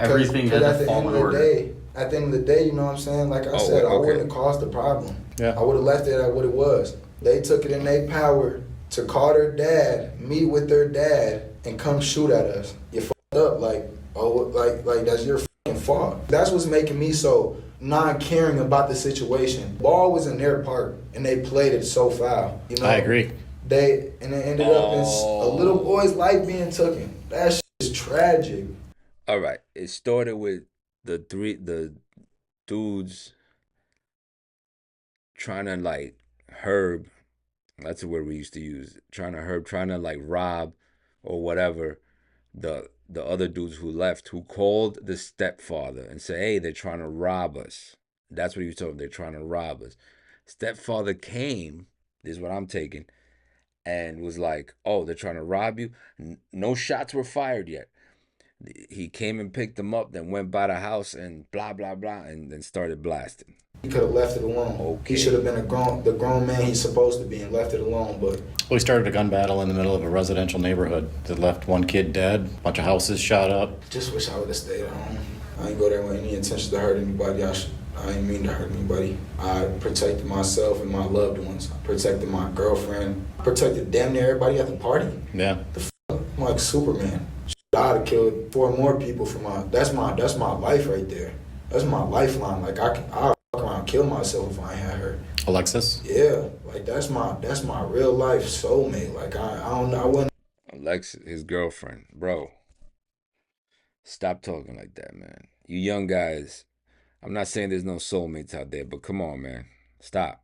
everything had to fall in order. At the end of the day, you know what I'm saying? Like I said, I wouldn't have caused the problem. Yeah. I would have left it at what it was. They took it in their power to call their dad, meet with their dad, and come shoot at us. You fucked up, like that's your fucking fault. That's what's making me so non-caring about the situation. Ball was in their part, and they played it so foul. You know? I agree. And it ended up in a little boy's life being taken. That shit is tragic. All right. It started with the dudes trying to like Herb. That's the word we used to use. Trying to like rob or whatever the other dudes who left, who called the stepfather and said, hey, they're trying to rob us. That's what he was told. They're trying to rob us. Stepfather came, this is what I'm taking, and was like, oh, they're trying to rob you? No shots were fired yet. He came and picked them up, then went by the house and blah, blah, blah, and then started blasting. He could have left it alone. Okay. He should have been the grown man he's supposed to be and left it alone. But we started a gun battle in the middle of a residential neighborhood that left one kid dead, a bunch of houses shot up. Just wish I would have stayed at home. I didn't go there with any intention to hurt anybody. I didn't mean to hurt anybody. I protected myself and my loved ones. I protected my girlfriend. I protected damn near everybody at the party. Yeah. I'm like Superman. I'd have killed 4 more people for that's my life right there. That's my lifeline. Like I'll fuck around kill myself if I ain't had her. Alexis? Yeah, like that's my real life soulmate. Like I wouldn't. Alexis, his girlfriend, bro. Stop talking like that, man. You young guys. I'm not saying there's no soulmates out there, but come on, man. Stop.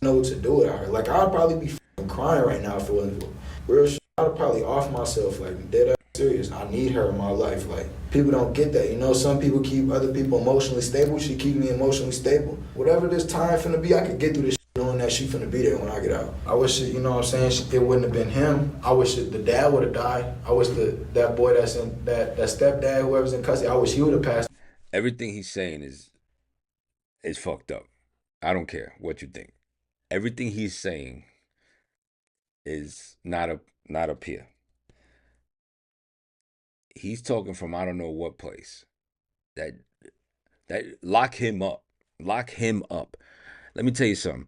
Know what to do with her. Like I'd probably be crying right now if it wasn't real shit. I'd probably off myself. Like dead ass serious. I need her in my life. Like people don't get that. You know, some people keep other people emotionally stable. She keep me emotionally stable. Whatever this time finna be, I could get through this shit knowing that she finna be there when I get out. I wish it, you know what I'm saying, it wouldn't have been him. I wish the dad would have died. I wish that boy that's in that stepdad, whoever's in custody, I wish he would have passed. Everything he's saying is fucked up. I don't care what you think. Everything he's saying is not up here. He's talking from I don't know what place. That lock him up. Lock him up. Let me tell you something.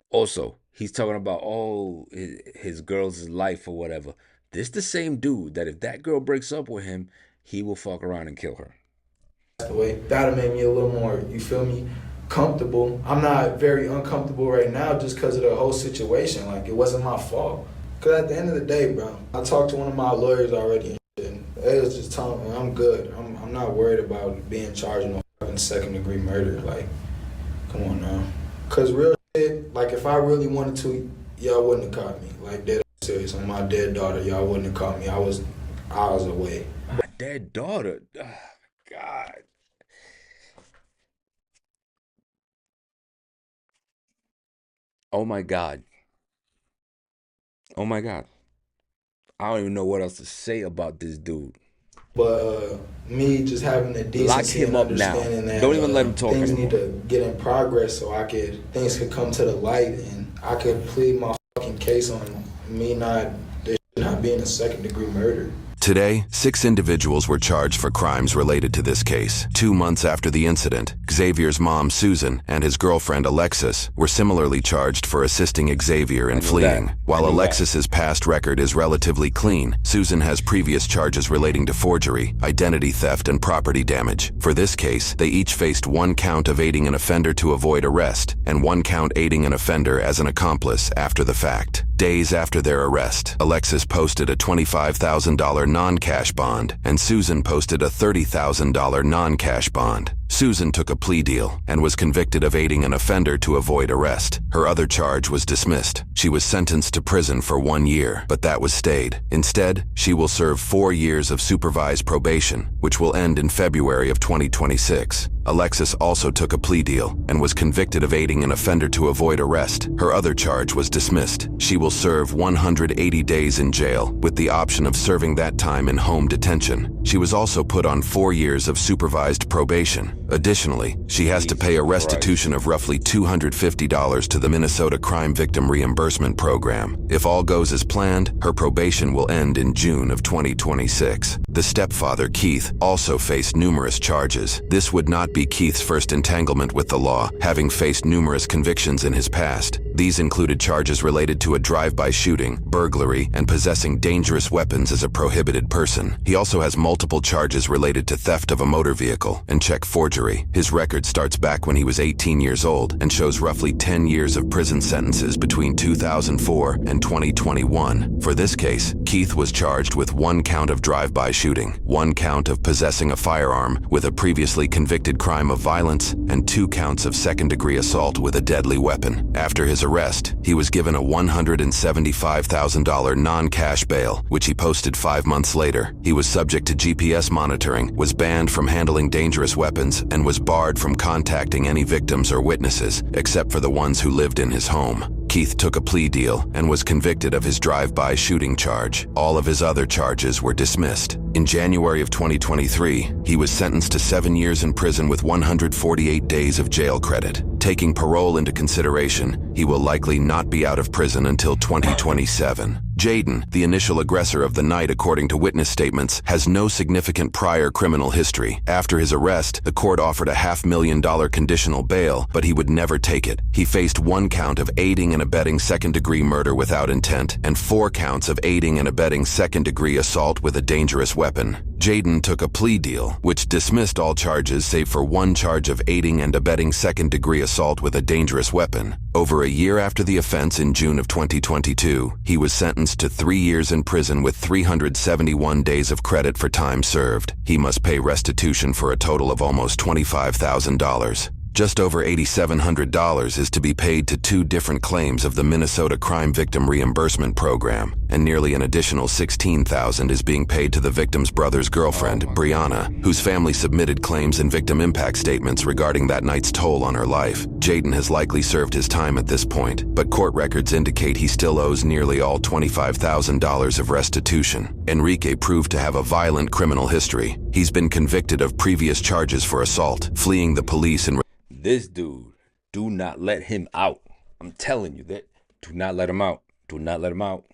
Also, he's talking about his girl's life or whatever. This the same dude that if that girl breaks up with him, he will fuck around and kill her. The way that'd made me a little more, you feel me, comfortable. I'm not very uncomfortable right now just because of the whole situation. Like it wasn't my fault. Cause at the end of the day, bro, I talked to one of my lawyers already. And they was just telling me I'm good. I'm not worried about being charged with no second-degree murder. Like, come on now. Cause real shit, like if I really wanted to, y'all wouldn't have caught me. Like dead serious. On my dead daughter, y'all wouldn't have caught me. I was away. My dead daughter. Oh, God. Oh my God. Oh my God. I don't even know what else to say about this dude. But me just having the decency and understanding that don't even let him talk things anymore. need to get in progress so things could come to the light and I could plead my fucking case on me not being a second-degree murder. Today, 6 individuals were charged for crimes related to this case. 2 months after the incident, Xavier's mom, Susan, and his girlfriend, Alexis, were similarly charged for assisting Xavier in fleeing. While Alexis's past record is relatively clean, Susan has previous charges relating to forgery, identity theft, and property damage. For this case, they each faced 1 count of aiding an offender to avoid arrest and 1 count aiding an offender as an accomplice after the fact. Days after their arrest, Alexis posted a $25,000 non-cash bond, and Susan posted a $30,000 non-cash bond. Susan took a plea deal and was convicted of aiding an offender to avoid arrest. Her other charge was dismissed. She was sentenced to prison for 1 year, but that was stayed. Instead, she will serve 4 years of supervised probation, which will end in February of 2026. Alexis also took a plea deal and was convicted of aiding an offender to avoid arrest. Her other charge was dismissed. She will serve 180 days in jail, with the option of serving that time in home detention. She was also put on 4 years of supervised probation. Additionally, she has to pay a restitution of roughly $250 to the Minnesota Crime Victim Reimbursement Program. If all goes as planned, her probation will end in June of 2026. The stepfather, Keith, also faced numerous charges. This would not be Keith's first entanglement with the law, having faced numerous convictions in his past. These included charges related to a drive-by shooting, burglary, and possessing dangerous weapons as a prohibited person. He also has multiple charges related to theft of a motor vehicle and check forgery. His record starts back when he was 18 years old and shows roughly 10 years of prison sentences between 2004 and 2021. For this case, Keith was charged with 1 count of drive-by shooting, 1 count of possessing a firearm with a previously convicted crime of violence, and 2 counts of second-degree assault with a deadly weapon. After his arrest, he was given a $175,000 non-cash bail, which he posted 5 months later. He was subject to GPS monitoring, was banned from handling dangerous weapons, and was barred from contacting any victims or witnesses, except for the ones who lived in his home. Keith took a plea deal and was convicted of his drive-by shooting charge. All of his other charges were dismissed. In January of 2023, he was sentenced to 7 years in prison with 148 days of jail credit. Taking parole into consideration, he will likely not be out of prison until 2027. Jaden, the initial aggressor of the night according to witness statements, has no significant prior criminal history. After his arrest, the court offered a $500,000 conditional bail, but he would never take it. He faced 1 count of aiding and abetting second-degree murder without intent and 4 counts of aiding and abetting second-degree assault with a dangerous weapon. Jaden took a plea deal, which dismissed all charges save for 1 charge of aiding and abetting second-degree assault with a dangerous weapon. Over a year after the offense in June of 2022, he was sentenced to 3 years in prison with 371 days of credit for time served. He must pay restitution for a total of almost $25,000. Just over $8,700 is to be paid to 2 different claims of the Minnesota Crime Victim Reimbursement Program, and nearly an additional $16,000 is being paid to the victim's brother's girlfriend, Brianna, whose family submitted claims and victim impact statements regarding that night's toll on her life. Jaden has likely served his time at this point, but court records indicate he still owes nearly all $25,000 of restitution. Enrique proved to have a violent criminal history. He's been convicted of previous charges for assault, fleeing the police and This dude, do not let him out. I'm telling you that. Do not let him out. Do not let him out.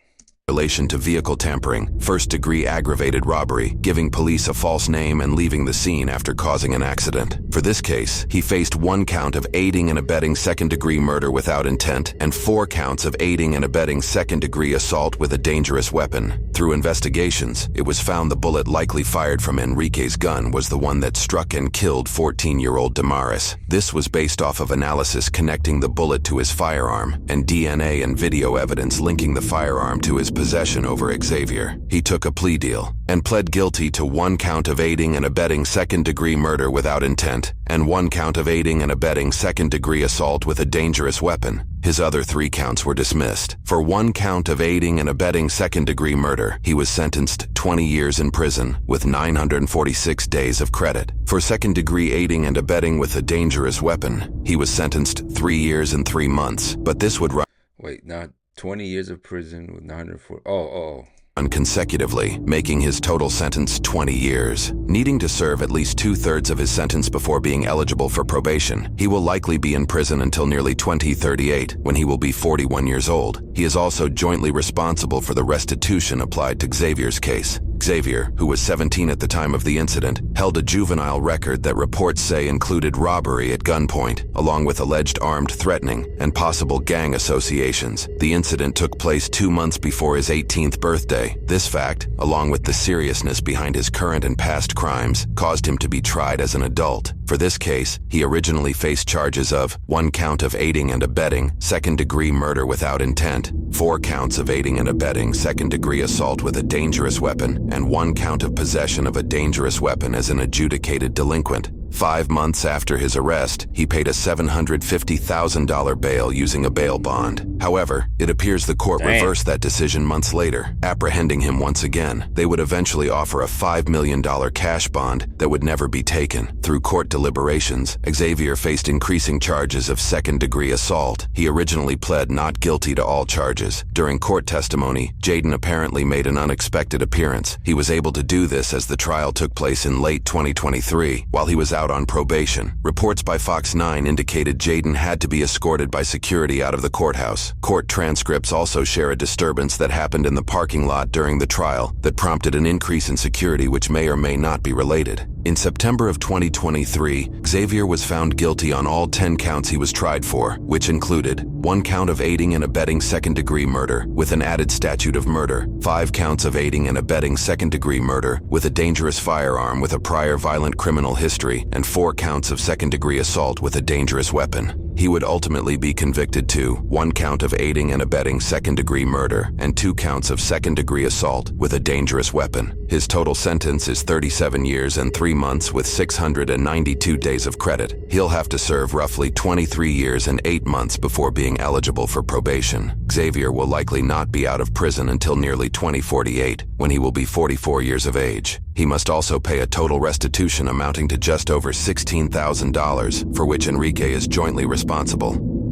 relation to vehicle tampering, first-degree aggravated robbery, giving police a false name and leaving the scene after causing an accident. For this case, he faced 1 count of aiding and abetting second-degree murder without intent and 4 counts of aiding and abetting second-degree assault with a dangerous weapon. Through investigations, it was found the bullet likely fired from Enrique's gun was the one that struck and killed 14-year-old Damaris. This was based off of analysis connecting the bullet to his firearm and DNA and video evidence linking the firearm to his possession over Xavier. He took a plea deal and pled guilty to 1 count of aiding and abetting second-degree murder without intent and 1 count of aiding and abetting second-degree assault with a dangerous weapon. His other 3 counts were dismissed. For 1 count of aiding and abetting second-degree murder, he was sentenced 20 years in prison with 946 days of credit. For second-degree aiding and abetting with a dangerous weapon, he was sentenced 3 years and 3 months, but this would run... Wait, not 20 years of prison with 940... consecutively, making his total sentence 20 years. Needing to serve at least 2/3 of his sentence before being eligible for probation, he will likely be in prison until nearly 2038, when he will be 41 years old. He is also jointly responsible for the restitution applied to Xavier's case. Xavier, who was 17 at the time of the incident, held a juvenile record that reports say included robbery at gunpoint, along with alleged armed threatening and possible gang associations. The incident took place 2 months before his 18th birthday. This fact, along with the seriousness behind his current and past crimes, caused him to be tried as an adult. For this case, he originally faced charges of 1 count of aiding and abetting second-degree murder without intent, 4 counts of aiding and abetting second-degree assault with a dangerous weapon, and 1 count of possession of a dangerous weapon as an adjudicated delinquent. 5 months after his arrest, he paid a $750,000 bail using a bail bond. However, it appears the court reversed that decision months later, apprehending him once again. They would eventually offer a $5 million cash bond that would never be taken. Through court deliberations, Xavier faced increasing charges of second-degree assault. He originally pled not guilty to all charges. During court testimony, Jaden apparently made an unexpected appearance. He was able to do this as the trial took place in late 2023, while he was out on probation. Reports by Fox 9 indicated Jaden had to be escorted by security out of the courthouse. Court transcripts also share a disturbance that happened in the parking lot during the trial that prompted an increase in security which may or may not be related. In September of 2023, Xavier was found guilty on all 10 counts he was tried for, which included 1 count of aiding and abetting second-degree murder with an added statute of murder, 5 counts of aiding and abetting second-degree murder with a dangerous firearm with a prior violent criminal history, and 4 counts of second-degree assault with a dangerous weapon. He would ultimately be convicted to 1 count of aiding and abetting second-degree murder and 2 counts of second-degree assault with a dangerous weapon. His total sentence is 37 years and 3 months with 692 days of credit. He'll have to serve roughly 23 years and 8 months before being eligible for probation. Xavier will likely not be out of prison until nearly 2048, when he will be 44 years of age. He must also pay a total restitution amounting to just over $16,000, for which Enrique is jointly responsible.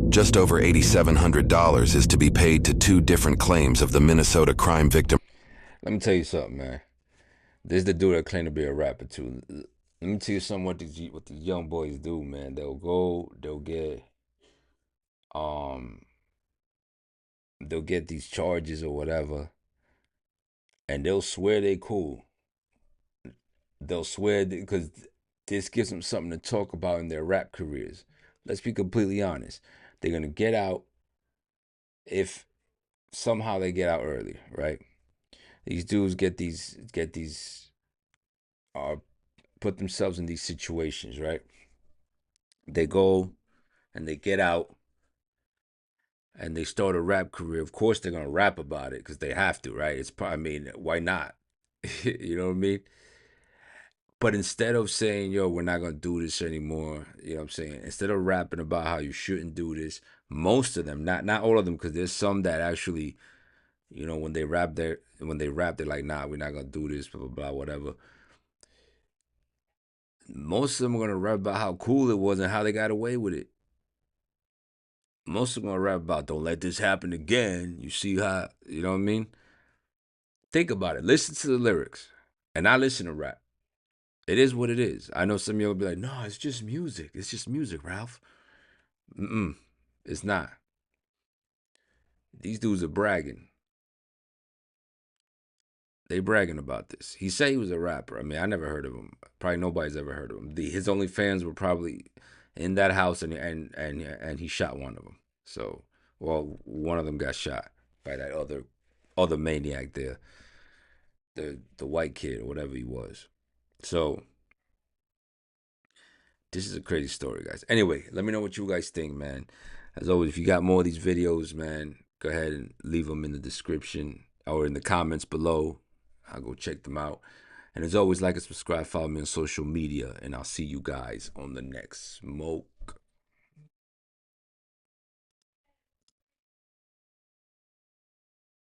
Just over $8,700 is to be paid to 2 different claims of the Minnesota crime victim. Let me tell you something, man. This is the dude that claimed to be a rapper too. Let me tell you something what these young boys do, man. They'll get these charges or whatever, and they'll swear they cool. They'll swear because this gives them something to talk about in their rap careers. Let's be completely honest. They're gonna get out if somehow they get out early, right? These dudes put themselves in these situations, right? They go and they get out and they start a rap career. Of course, they're gonna rap about it because they have to, right? I mean, why not? You know what I mean? But instead of saying, yo, we're not gonna do this anymore, you know what I'm saying? Instead of rapping about how you shouldn't do this, most of them, not all of them, because there's some that actually, you know, when they rap, they're like, nah, we're not gonna do this, blah blah blah, whatever. Most of them are gonna rap about how cool it was and how they got away with it. Most of them are gonna rap about, don't let this happen again. You see how, you know what I mean? Think about it. Listen to the lyrics, and I listen to rap. It is what it is. I know some of you will be like, no, it's just music. It's just music, Ralph. It's not. These dudes are bragging. They bragging about this. He said he was a rapper. I mean, I never heard of him. Probably nobody's ever heard of him. His only fans were probably in that house, and he shot one of them. So, well, one of them got shot by that other maniac there, the white kid or whatever he was. So, this is a crazy story, guys. Anyway, let me know what you guys think, man. As always, if you got more of these videos, man, go ahead and leave them in the description or in the comments below. I'll go check them out. And as always, like and subscribe, follow me on social media, and I'll see you guys on the next smoke.